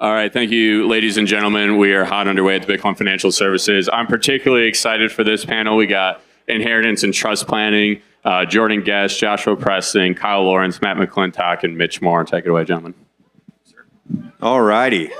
All right, thank you, ladies and gentlemen. We are hot underway at the Bitcoin Financial Services. I'm particularly excited for this panel. We got inheritance and trust planning, Jordan Guest, Joshua Preston, Kyle Lawrence, Matt McClintock, and Mitch Moore. Take it away, gentlemen. All righty.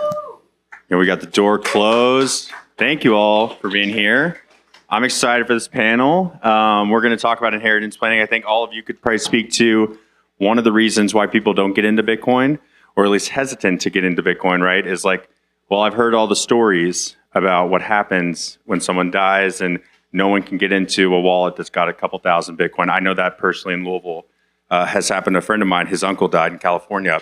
Here we got the door closed. Thank you all for being here. I'm excited for this panel. We're going to talk about inheritance planning. I think all of you could probably speak to one of the reasons why people don't get into Bitcoin, or at least hesitant to get into Bitcoin, right? Is like, well, I've heard all the stories about what happens when someone dies and no one can get into a wallet that's got a couple thousand Bitcoin. I know that personally in Louisville has happened to a friend of mine. His uncle died in California.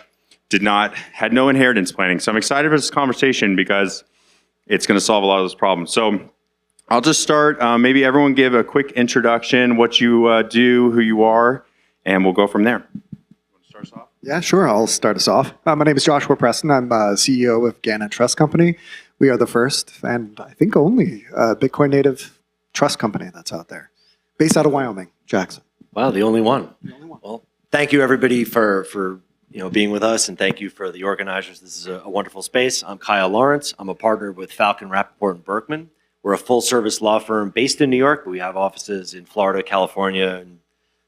Had no inheritance planning. So I'm excited for this conversation because it's going to solve a lot of those problems. So I'll just start. Maybe everyone give a quick introduction, what you do, who you are, and we'll go from there. You want to start us off? Yeah, sure. I'll start us off. My name is Joshua Preston. I'm CEO of Gannett Trust Company. We are the first and I think only Bitcoin native trust company that's out there, based out of Wyoming, Jackson. Wow, the only one. The only one. Well, thank you everybody for being with us, and thank you for the organizers. This is a wonderful space. I'm Kyle Lawrence. I'm a partner with Falcon, Rappaport, and Berkman. We're a full-service law firm based in New York, but we have offices in Florida, California, and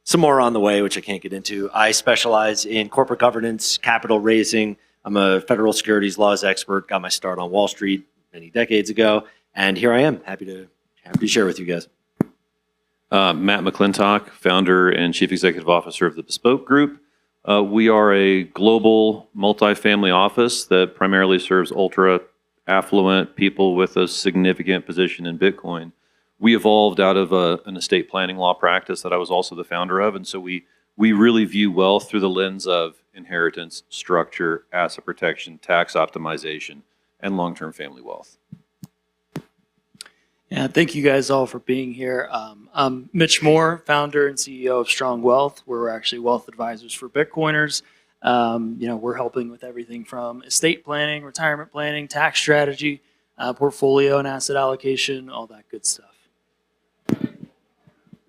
some more on the way, which I can't get into. I specialize in corporate governance, capital raising. I'm a federal securities laws expert. Got my start on Wall Street many decades ago, and here I am, happy to share with you guys. Matt McClintock, founder and chief executive officer of the Bespoke Group. We are a global multifamily office that primarily serves ultra affluent people with a significant position in Bitcoin. We evolved out of an estate planning law practice that I was also the founder of, and so we really view wealth through the lens of inheritance, structure, asset protection, tax optimization, and long-term family wealth. Yeah, thank you guys all for being here. I'm Mitch Moore, founder and CEO of Strong Wealth. We're actually wealth advisors for Bitcoiners. We're helping with everything from estate planning, retirement planning, tax strategy, portfolio and asset allocation, all that good stuff.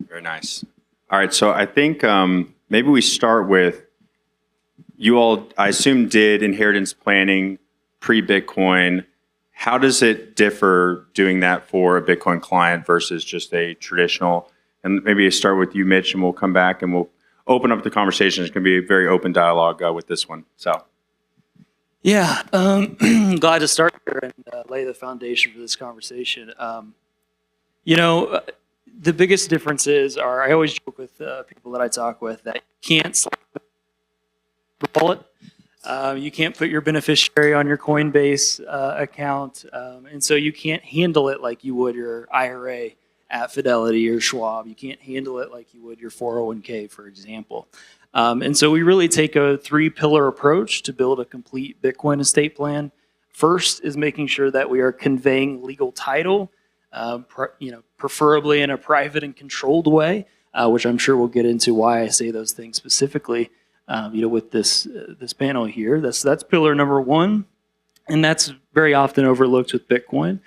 Very nice. All right, so I think maybe we start with, you all, I assume, did inheritance planning pre-Bitcoin. How does it differ doing that for a Bitcoin client versus just a traditional? And maybe start with you, Mitch, and we'll come back and we'll open up the conversation. It's going to be a very open dialogue with this one. So, yeah, glad to start here and lay the foundation for this conversation. The biggest differences are, I always joke with people that I talk with, that you can't slap the bullet. You can't put your beneficiary on your Coinbase account, and so you can't handle it like you would your IRA at Fidelity or Schwab. You can't handle it like you would your 401k, for example. And so we really take a 3-pillar approach to build a complete Bitcoin estate plan. First is making sure that we are conveying legal title, preferably in a private and controlled way, which I'm sure we'll get into why I say those things specifically. With this panel here, that's pillar number 1, and that's very often overlooked with Bitcoin.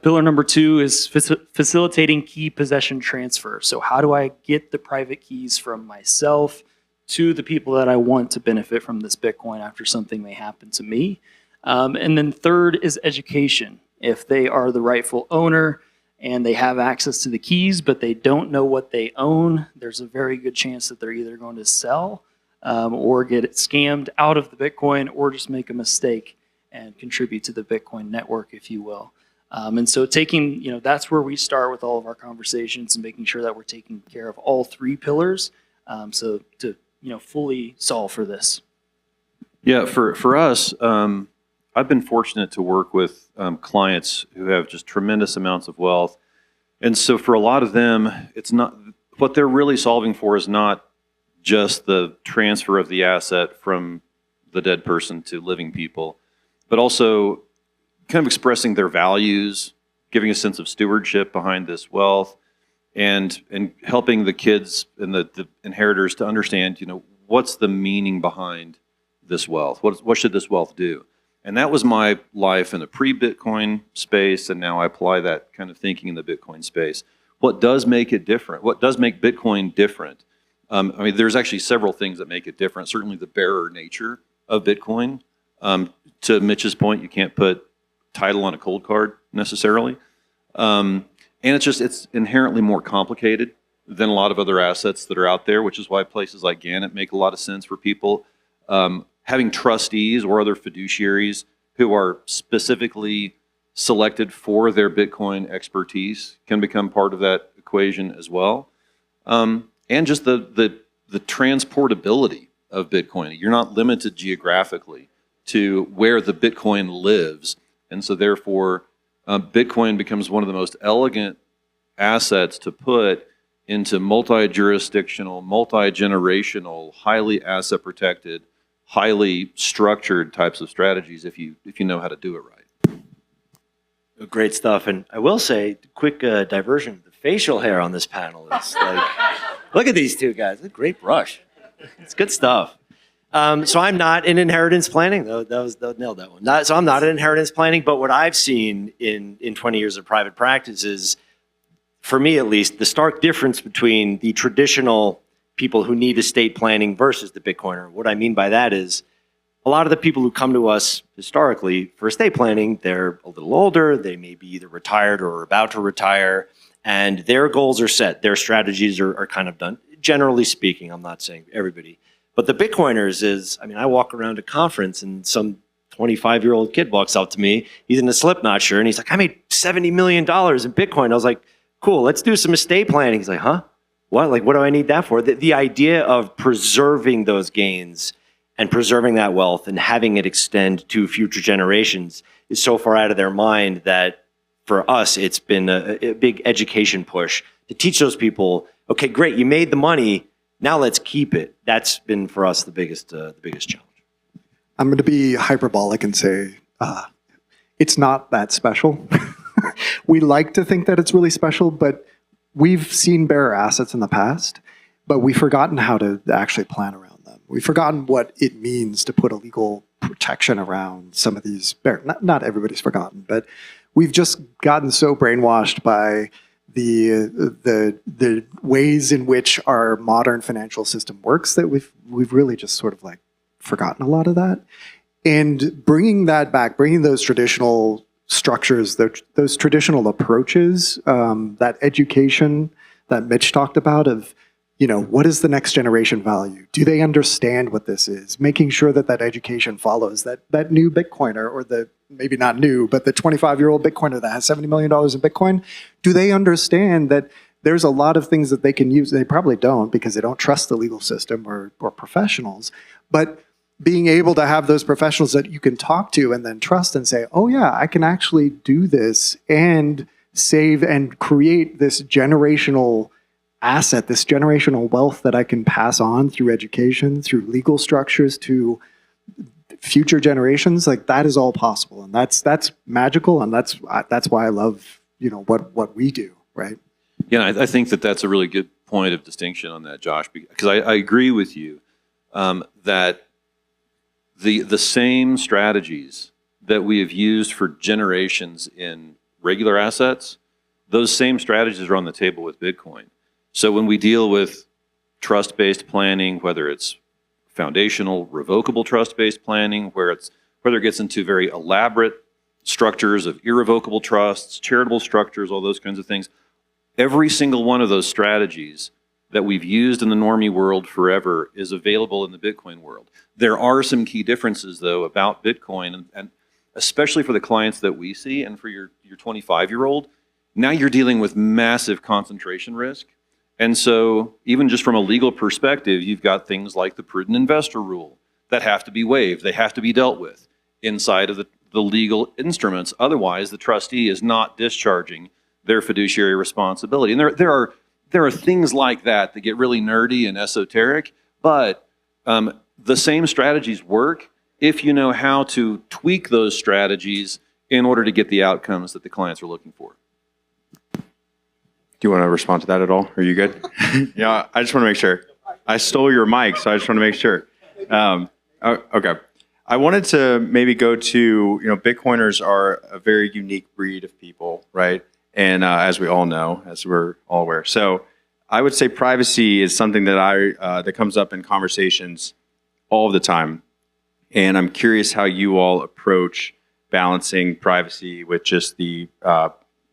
Pillar number 2 is facilitating key possession transfer. So how do I get the private keys from myself to the people that I want to benefit from this Bitcoin after something may happen to me? And then third is education. If they are the rightful owner and they have access to the keys, but they don't know what they own, there's a very good chance that they're either going to sell or get it scammed out of the Bitcoin, or just make a mistake and contribute to the Bitcoin network, if you will. And so that's where we start with all of our conversations and making sure that we're taking care of all 3 pillars so to fully solve for this. Yeah, for us, I've been fortunate to work with clients who have just tremendous amounts of wealth. And so for a lot of them, it's not, what they're really solving for is not just the transfer of the asset from the dead person to living people, but also kind of expressing their values, giving a sense of stewardship behind this wealth, and helping the kids and the inheritors to understand, what's the meaning behind this wealth? What should this wealth do? And that was my life in the pre-Bitcoin space, and now I apply that kind of thinking in the Bitcoin space. What does make it different? What does make Bitcoin different? There's actually several things that make it different. Certainly the bearer nature of Bitcoin. To Mitch's point, you can't put title on a cold card necessarily. And it's inherently more complicated than a lot of other assets that are out there, which is why places like Gannett make a lot of sense for people. Having trustees or other fiduciaries who are specifically selected for their Bitcoin expertise can become part of that equation as well. And just the transportability of Bitcoin. You're not limited geographically to where the Bitcoin lives. And so therefore, Bitcoin becomes one of the most elegant assets to put into multi-jurisdictional, multi-generational, highly asset protected, highly structured types of strategies if you know how to do it right. Great stuff. And I will say, quick diversion, the facial hair on this panel is like, look at these two guys. A great brush. It's good stuff. So I'm not in inheritance planning. That nailed that one. So I'm not in inheritance planning, but what I've seen in 20 years of private practice is, for me at least, the stark difference between the traditional people who need estate planning versus the Bitcoiner. What I mean by that is, a lot of the people who come to us historically for estate planning, they're a little older, they may be either retired or about to retire, and their goals are set, their strategies are kind of done. Generally speaking, I'm not saying everybody. But the Bitcoiners is, I mean, I walk around a conference and some 25-year-old kid walks up to me, he's in a Slipknot shirt, and he's like, I made $70 million in Bitcoin. I was like, cool, let's do some estate planning. He's like, huh? What? Like, what do I need that for? The idea of preserving those gains and preserving that wealth and having it extend to future generations is so far out of their mind that for us, it's been a big education push to teach those people, okay, great, you made the money, now let's keep it. That's been for us the biggest challenge. I'm going to be hyperbolic and say it's not that special. We like to think that it's really special, but we've seen bearer assets in the past, but we've forgotten how to actually plan around them. We've forgotten what it means to put a legal protection around some of these bearer. Not everybody's forgotten, but we've just gotten so brainwashed by the ways in which our modern financial system works that we've really just sort of like forgotten a lot of that. And bringing that back, bringing those traditional structures, those traditional approaches, that education that Mitch talked about of, you know, what is the next generation value? Do they understand what this is? Making sure that that education follows that new Bitcoiner, or the, maybe not new, but the 25-year-old Bitcoiner that has $70 million in Bitcoin, do they understand that there's a lot of things that they can use? They probably don't, because they don't trust the legal system or professionals, but being able to have those professionals that you can talk to and then trust and say, oh yeah, I can actually do this and save and create this generational asset, this generational wealth that I can pass on through education, through legal structures to future generations. Like, that is all possible. And that's magical. And that's why I love, you know, what we do, right? Yeah, I think that's a really good point of distinction on that, Josh, because I agree with you that the same strategies that we have used for generations in regular assets, those same strategies are on the table with Bitcoin. So when we deal with trust-based planning, whether it's foundational, revocable trust-based planning, whether it gets into very elaborate structures of irrevocable trusts, charitable structures, all those kinds of things, every single one of those strategies that we've used in the normie world forever is available in the Bitcoin world. There are some key differences, though, about Bitcoin, and especially for the clients that we see, and for your 25-year-old, now you're dealing with massive concentration risk. And so even just from a legal perspective, you've got things like the prudent investor rule that have to be waived. They have to be dealt with inside of the legal instruments. Otherwise, the trustee is not discharging their fiduciary responsibility. And there are things like that get really nerdy and esoteric, but the same strategies work if you know how to tweak those strategies in order to get the outcomes that the clients are looking for. Do you want to respond to that at all? Are you good? Yeah, I just want to make sure. I stole your mic, so I just want to make sure. Okay. I wanted to maybe go to, you know, Bitcoiners are a very unique breed of people, right? And as we all know, as we're all aware. So I would say privacy is something that that comes up in conversations all the time. And I'm curious how you all approach balancing privacy with just the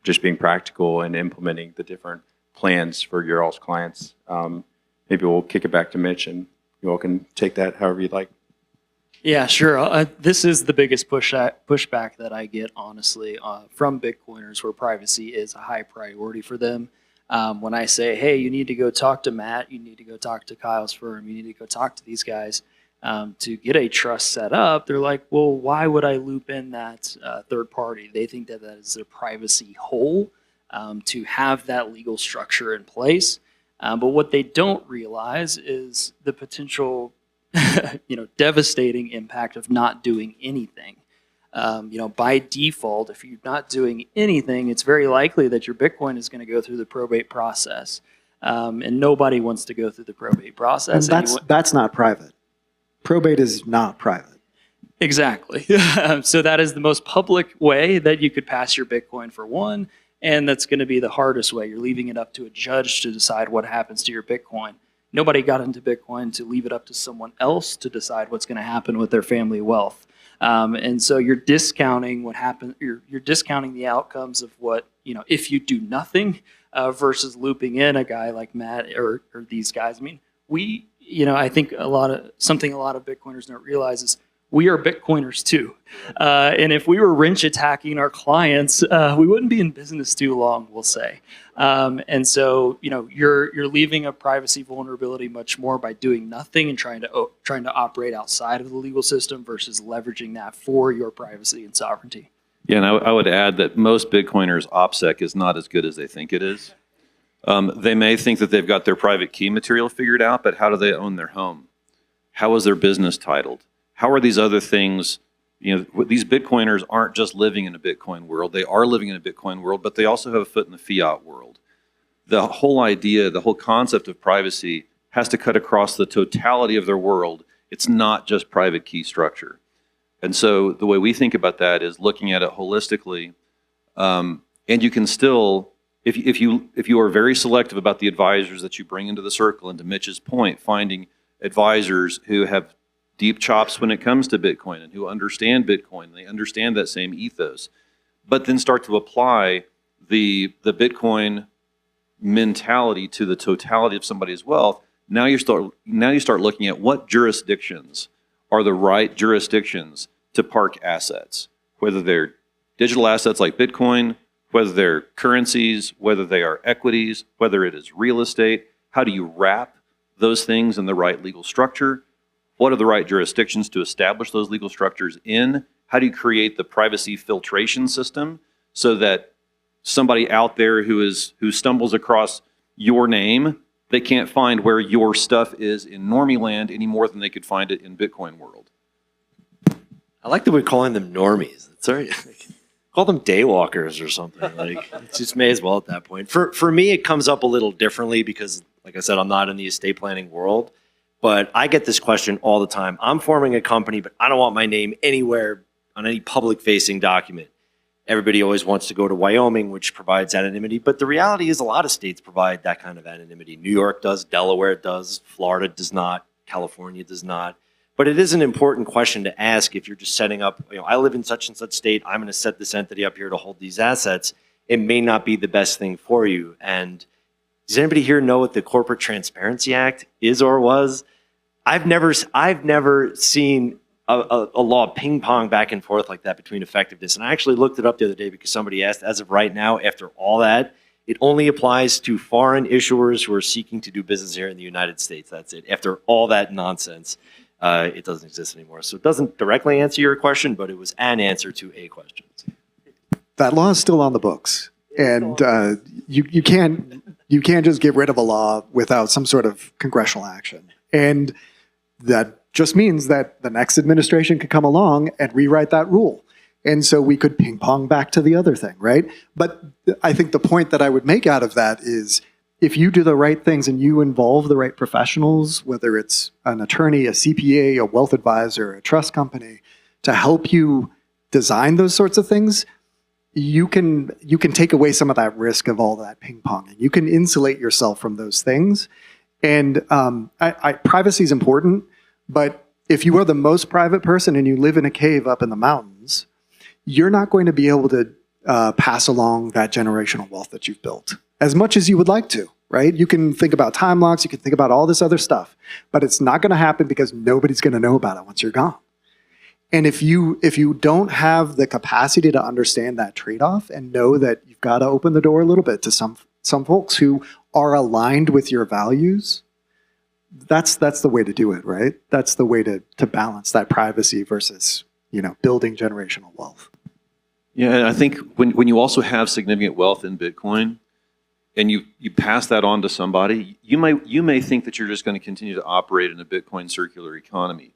just being practical and implementing the different plans for your all's clients. Maybe we'll kick it back to Mitch, and you all can take that however you'd like. Yeah, sure. This is the biggest pushback that I get, honestly, from Bitcoiners, where privacy is a high priority for them. When I say, hey, you need to go talk to Matt, you need to go talk to Kyle's firm, you need to go talk to these guys to get a trust set up, they're like, well, why would I loop in that third party? They think that that is their privacy hole to have that legal structure in place. But what they don't realize is the potential devastating impact of not doing anything. By default, if you're not doing anything, it's very likely that your Bitcoin is going to go through the probate process. And nobody wants to go through the probate process. And that's not private. Probate is not private. Exactly. So that is the most public way that you could pass your Bitcoin, for one, and that's going to be the hardest way. You're leaving it up to a judge to decide what happens to your Bitcoin. Nobody got into Bitcoin to leave it up to someone else to decide what's going to happen with their family wealth. And so you're discounting what happened. You're discounting the outcomes of what, if you do nothing versus looping in a guy like Matt or these guys. I mean, I think something a lot of Bitcoiners don't realize is we are Bitcoiners too. And if we were wrench attacking our clients, we wouldn't be in business too long, we'll say. And so, you're leaving a privacy vulnerability much more by doing nothing and trying to operate outside of the legal system versus leveraging that for your privacy and sovereignty. Yeah, and I would add that most Bitcoiners' OPSEC is not as good as they think it is. They may think that they've got their private key material figured out, but how do they own their home? How is their business titled? How are these other things? These Bitcoiners aren't just living in a Bitcoin world. They are living in a Bitcoin world, but they also have a foot in the fiat world. The whole idea, the whole concept of privacy has to cut across the totality of their world. It's not just private key structure. And so the way we think about that is looking at it holistically. And you can still, if you are very selective about the advisors that you bring into the circle, and to Mitch's point, finding advisors who have deep chops when it comes to Bitcoin and who understand Bitcoin, and they understand that same ethos, but then start to apply the Bitcoin mentality to the totality of somebody's wealth. Now you start looking at what jurisdictions are the right jurisdictions to park assets, whether they're digital assets like Bitcoin, whether they're currencies, whether they are equities, whether it is real estate. How do you wrap those things in the right legal structure? What are the right jurisdictions to establish those legal structures in? How do you create the privacy filtration system so that somebody out there who stumbles across your name, they can't find where your stuff is in normie land any more than they could find it in Bitcoin world? I like that we're calling them normies. That's all right. Call them daywalkers or something. It just may as well at that point. For me, it comes up a little differently because, like I said, I'm not in the estate planning world. But I get this question all the time. I'm forming a company, but I don't want my name anywhere on any public-facing document. Everybody always wants to go to Wyoming, which provides anonymity. But the reality is a lot of states provide that kind of anonymity. New York does, Delaware does, Florida does not, California does not. But it is an important question to ask if you're just setting up, I live in such and such state, I'm going to set this entity up here to hold these assets. It may not be the best thing for you. And does anybody here know what the Corporate Transparency Act is or was? I've never seen a law ping pong back and forth like that between effectiveness. And I actually looked it up the other day because somebody asked, as of right now, after all that, it only applies to foreign issuers who are seeking to do business here in the United States. That's it. After all that nonsense, it doesn't exist anymore. So it doesn't directly answer your question, but it was an answer to a question. That law is still on the books. And you can't just get rid of a law without some sort of congressional action. And that just means that the next administration could come along and rewrite that rule. And so we could ping pong back to the other thing, right? But I think the point that I would make out of that is if you do the right things and you involve the right professionals, whether it's an attorney, a CPA, a wealth advisor, a trust company, to help you design those sorts of things, you can take away some of that risk of all that ping pong. You can insulate yourself from those things. And privacy is important, but if you are the most private person and you live in a cave up in the mountains, you're not going to be able to pass along that generational wealth that you've built as much as you would like to, right? You can think about time locks, you can think about all this other stuff, but it's not going to happen because nobody's going to know about it once you're gone. And if you don't have the capacity to understand that trade-off and know that you've got to open the door a little bit to some folks who are aligned with your values, that's the way to do it, right? That's the way to balance that privacy versus, building generational wealth. Yeah, and I think when you also have significant wealth in Bitcoin and you pass that on to somebody, you may think that you're just going to continue to operate in a Bitcoin circular economy.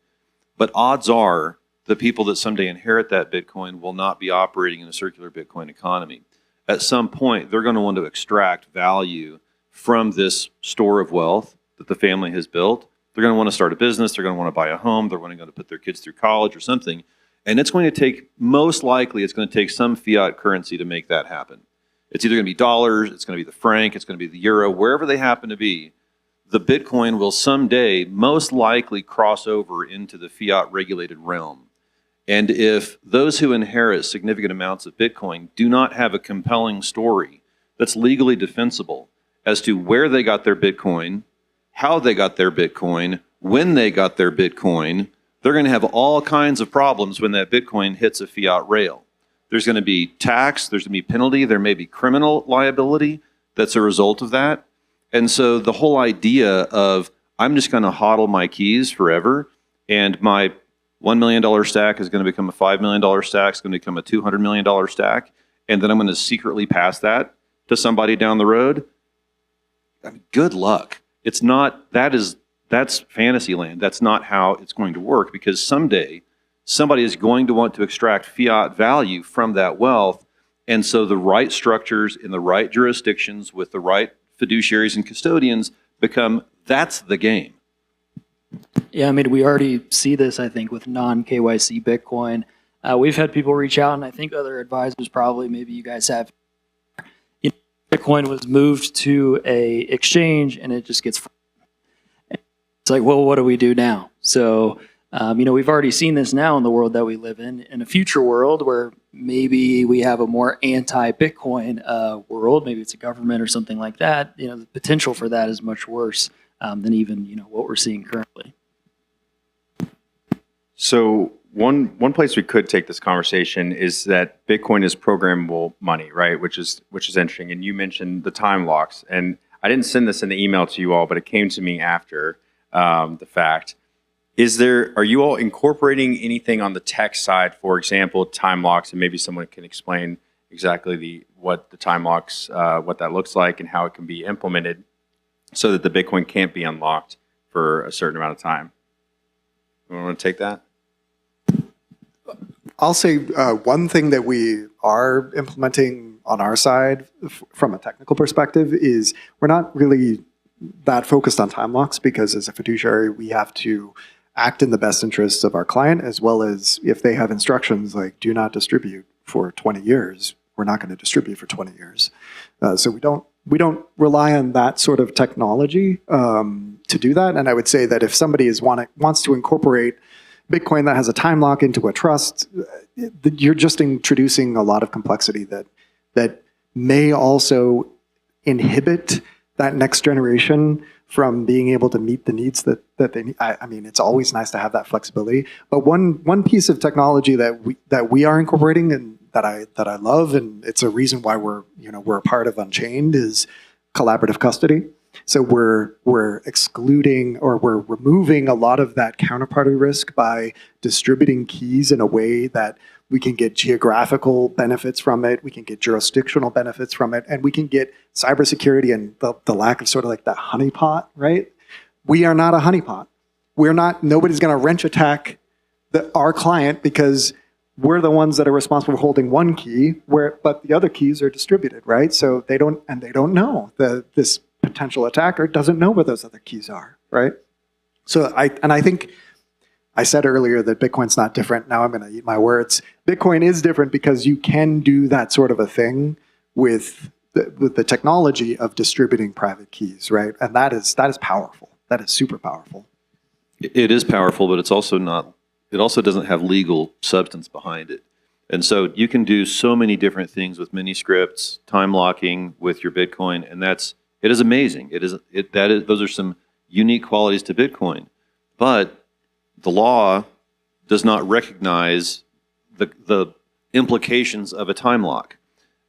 But odds are the people that someday inherit that Bitcoin will not be operating in a circular Bitcoin economy. At some point, they're going to want to extract value from this store of wealth that the family has built. They're going to want to start a business. They're going to want to buy a home. They're going to put their kids through college or something. And it's going to take, most likely, it's going to take some fiat currency to make that happen. It's either going to be dollars, it's going to be the franc, it's going to be the euro, wherever they happen to be. The Bitcoin will someday most likely cross over into the fiat regulated realm. And if those who inherit significant amounts of Bitcoin do not have a compelling story that's legally defensible as to where they got their Bitcoin, how they got their Bitcoin, when they got their Bitcoin, they're going to have all kinds of problems when that Bitcoin hits a fiat rail. There's going to be tax, there's going to be penalty, there may be criminal liability that's a result of that. And so the whole idea of I'm just going to hodl my keys forever and my $1 million stack is going to become a $5 million stack, it's going to become a $200 million stack, and then I'm going to secretly pass that to somebody down the road. I mean, good luck. It's not, that's fantasy land. That's not how it's going to work, because someday somebody is going to want to extract fiat value from that wealth. And so the right structures in the right jurisdictions with the right fiduciaries and custodians that's the game. Yeah, I mean, we already see this, I think, with non-KYC Bitcoin. We've had people reach out, and I think other advisors probably, maybe you guys have. Bitcoin was moved to a exchange, and it just gets. It's like, well, what do we do now? So, we've already seen this now in the world that we live in a future world where maybe we have a more anti-Bitcoin world. Maybe it's a government or something like that. The potential for that is much worse than even, what we're seeing currently. So one place we could take this conversation is that Bitcoin is programmable money, right? Which is interesting. And you mentioned the time locks, and I didn't send this in the email to you all, but it came to me after the fact. Are you all incorporating anything on the tech side, for example, time locks, and maybe someone can explain exactly what the time locks, what that looks like and how it can be implemented so that the Bitcoin can't be unlocked for a certain amount of time? You want to take that? I'll say one thing that we are implementing on our side from a technical perspective is we're not really that focused on time locks, because as a fiduciary, we have to act in the best interests of our client, as well as if they have instructions like do not distribute for 20 years, we're not going to distribute for 20 years. So we don't rely on that sort of technology to do that. And I would say that if somebody wants to incorporate Bitcoin that has a time lock into a trust, you're just introducing a lot of complexity that may also inhibit that next generation from being able to meet the needs that they need. I mean, it's always nice to have that flexibility. But one piece of technology that we are incorporating and that I love, and it's a reason why we're a part of Unchained, is collaborative custody. So we're excluding, or we're removing a lot of that counterparty risk by distributing keys in a way that we can get geographical benefits from it, we can get jurisdictional benefits from it, and we can get cybersecurity and the lack of sort of like that honeypot, right? We are not a honeypot. Nobody's going to wrench attack our client because we're the ones that are responsible for holding one key, but the other keys are distributed, right? So they don't know this potential attacker doesn't know where those other keys are, right? So I think I said earlier that Bitcoin's not different. Now I'm going to eat my words. Bitcoin is different because you can do that sort of a thing with the technology of distributing private keys, right? And that is powerful. That is super powerful. It is powerful, but it's also not, it also doesn't have legal substance behind it. And so you can do so many different things with mini scripts, time locking with your Bitcoin, and it is amazing. Those are some unique qualities to Bitcoin. But the law does not recognize the implications of a time lock.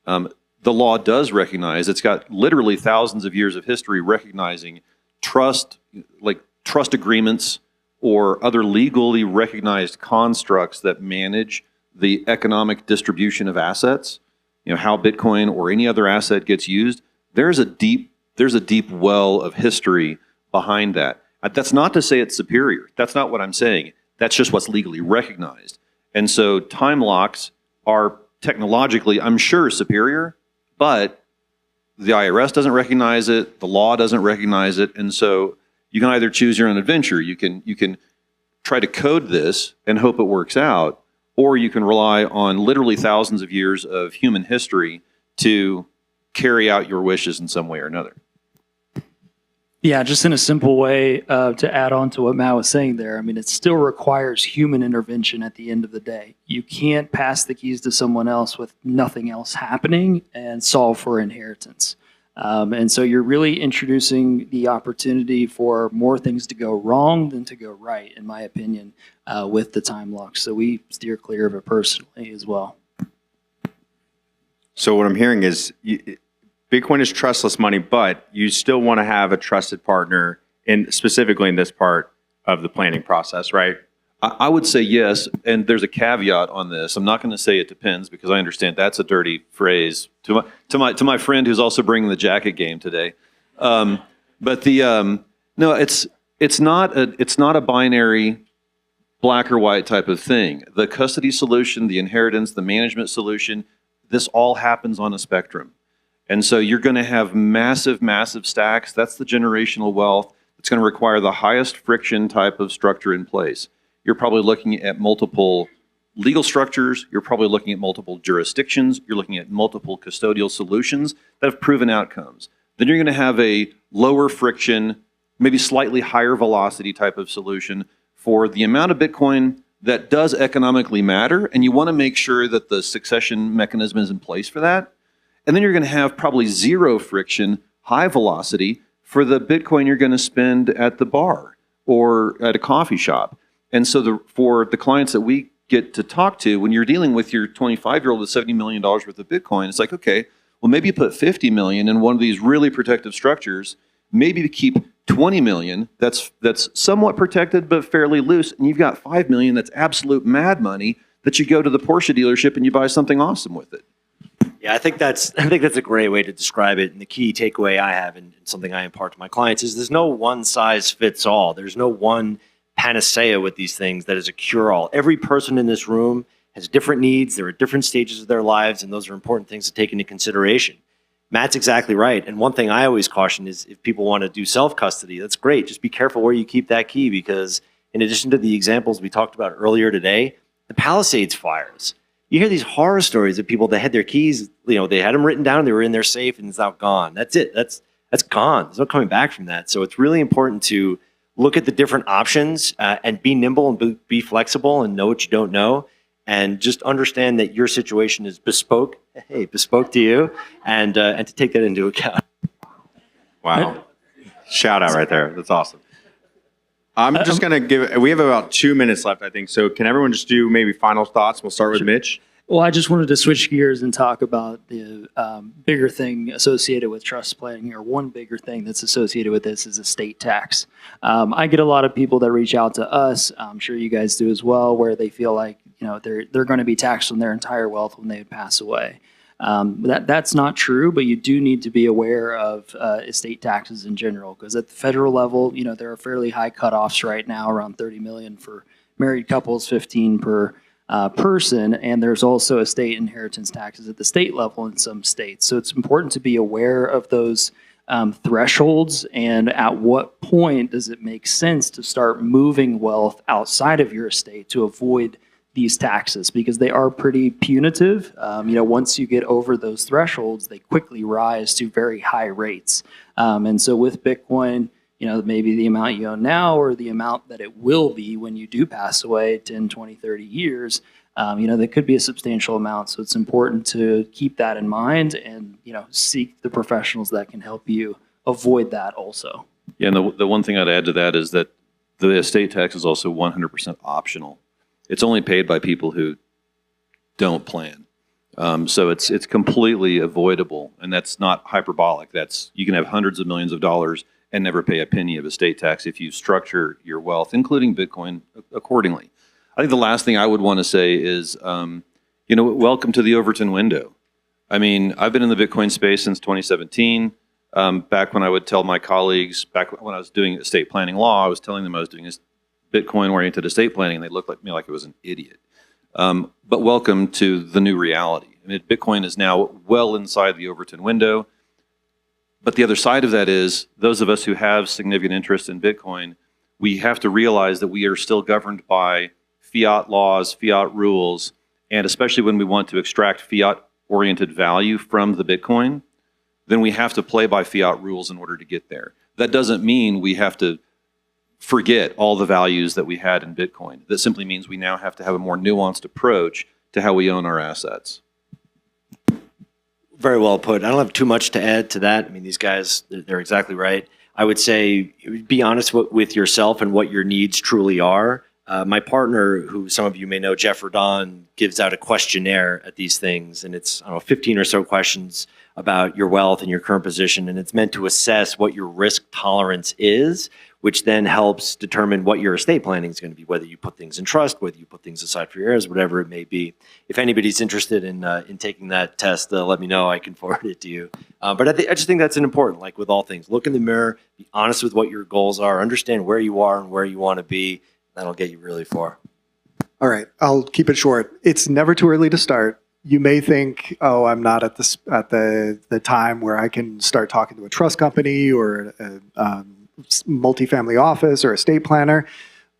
The law does recognize, it's got literally thousands of years of history recognizing trust, like trust agreements or other legally recognized constructs that manage the economic distribution of assets, how Bitcoin or any other asset gets used. There's a deep well of history behind that. That's not to say it's superior. That's not what I'm saying. That's just what's legally recognized. And so time locks are technologically, I'm sure, superior, but the IRS doesn't recognize it, the law doesn't recognize it, and so you can either choose your own adventure. You can try to code this and hope it works out, or you can rely on literally thousands of years of human history to carry out your wishes in some way or another. Yeah, just in a simple way to add on to what Matt was saying there. I mean, it still requires human intervention at the end of the day. You can't pass the keys to someone else with nothing else happening and solve for inheritance. And so you're really introducing the opportunity for more things to go wrong than to go right, in my opinion, with the time lock. So we steer clear of it personally as well. So what I'm hearing is Bitcoin is trustless money, but you still want to have a trusted partner, specifically in this part of the planning process, right? I would say yes, and there's a caveat on this. I'm not going to say it depends because I understand that's a dirty phrase to my friend who's also bringing the jacket game today. No, it's not a binary black or white type of thing. The custody solution, the inheritance, the management solution, this all happens on a spectrum. And so you're going to have massive, massive stacks. That's the generational wealth. It's going to require the highest friction type of structure in place. You're probably looking at multiple legal structures. You're probably looking at multiple jurisdictions. You're looking at multiple custodial solutions that have proven outcomes. Then you're going to have a lower friction, maybe slightly higher velocity type of solution for the amount of Bitcoin that does economically matter. And you want to make sure that the succession mechanism is in place for that. And then you're going to have probably zero friction, high velocity for the Bitcoin you're going to spend at the bar or at a coffee shop. And so for the clients that we get to talk to, when you're dealing with your 25-year-old with $70 million worth of Bitcoin, it's like, okay, well, maybe you put 50 million in one of these really protective structures, maybe to keep 20 million that's somewhat protected but fairly loose, and you've got 5 million that's absolute mad money that you go to the Porsche dealership and you buy something awesome with it. Yeah, I think that's a great way to describe it. And the key takeaway I have, and something I impart to my clients, is there's no one size fits all. There's no one panacea with these things that is a cure-all. Every person in this room has different needs. They're at different stages of their lives, and those are important things to take into consideration. Matt's exactly right. And one thing I always caution is if people want to do self-custody, that's great. Just be careful where you keep that key, because in addition to the examples we talked about earlier today, the Palisades fires. You hear these horror stories of people that had their keys, they had them written down, they were in their safe, and it's now gone. That's it. That's gone. There's no coming back from that. So it's really important to look at the different options and be nimble and be flexible and know what you don't know, and just understand that your situation is bespoke to you, and to take that into account. Wow. Shout out right there. That's awesome. I'm just going to we have about 2 minutes left, I think. So can everyone just do maybe final thoughts? We'll start with Mitch. Well, I just wanted to switch gears and talk about the bigger thing associated with trust planning, or one bigger thing that's associated with this is estate tax. I get a lot of people that reach out to us, I'm sure you guys do as well, where they feel like they're going to be taxed on their entire wealth when they pass away. That's not true, but you do need to be aware of estate taxes in general, because at the federal level, there are fairly high cutoffs right now, around 30 million for married couples, 15 per person, and there's also estate inheritance taxes at the state level in some states. So it's important to be aware of those thresholds, and at what point does it make sense to start moving wealth outside of your estate to avoid these taxes, because they are pretty punitive. Once you get over those thresholds, they quickly rise to very high rates. And so with Bitcoin, maybe the amount you own now or the amount that it will be when you do pass away 10, 20, 30 years. That could be a substantial amount. So it's important to keep that in mind and, seek the professionals that can help you avoid that also. Yeah, and the one thing I'd add to that is that the estate tax is also 100% optional. It's only paid by people who don't plan. So it's completely avoidable, and that's not hyperbolic. You can have hundreds of millions of dollars and never pay a penny of estate tax if you structure your wealth, including Bitcoin, accordingly. I think the last thing I would want to say is, welcome to the Overton window. I mean, I've been in the Bitcoin space since 2017. Back when I would tell my colleagues, back when I was doing estate planning law, I was telling them I was doing Bitcoin-oriented estate planning, and they looked at me like I was an idiot. But welcome to the new reality. I mean, Bitcoin is now well inside the Overton window. But the other side of that is, those of us who have significant interest in Bitcoin, we have to realize that we are still governed by fiat laws, fiat rules, and especially when we want to extract fiat-oriented value from the Bitcoin, then we have to play by fiat rules in order to get there. That doesn't mean we have to forget all the values that we had in Bitcoin. That simply means we now have to have a more nuanced approach to how we own our assets. Very well put. I don't have too much to add to that. I mean, these guys, they're exactly right. I would say be honest with yourself and what your needs truly are. My partner, who some of you may know, Jeff Rodon, gives out a questionnaire at these things, and it's 15 or so questions about your wealth and your current position, and it's meant to assess what your risk tolerance is, which then helps determine what your estate planning is going to be, whether you put things in trust, whether you put things aside for your heirs, whatever it may be. If anybody's interested in taking that test, let me know. I can forward it to you. But I just think that's an important, like with all things, look in the mirror, be honest with what your goals are, understand where you are and where you want to be. That'll get you really far. All right, I'll keep it short. It's never too early to start. You may think, oh, I'm not at the time where I can start talking to a trust company or a multifamily office or estate planner.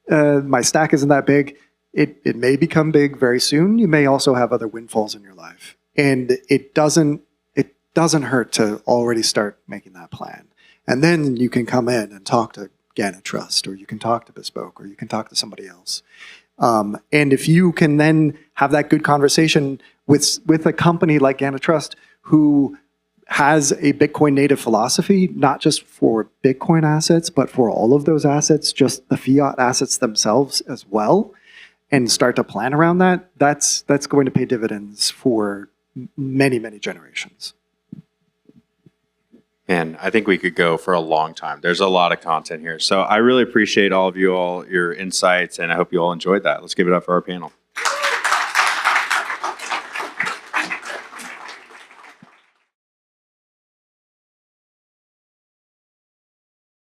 My stack isn't that big. It may become big very soon. You may also have other windfalls in your life, and it doesn't hurt to already start making that plan. And then you can come in and talk to Gannett Trust, or you can talk to Bespoke, or you can talk to somebody else. And if you can then have that good conversation with a company like Gannett Trust, who has a Bitcoin native philosophy, not just for Bitcoin assets, but for all of those assets, just the fiat assets themselves as well, and start to plan around that, that's going to pay dividends for many, many generations. And I think we could go for a long time. There's a lot of content here. So I really appreciate all of you all, your insights, and I hope you all enjoyed that. Let's give it up for our panel.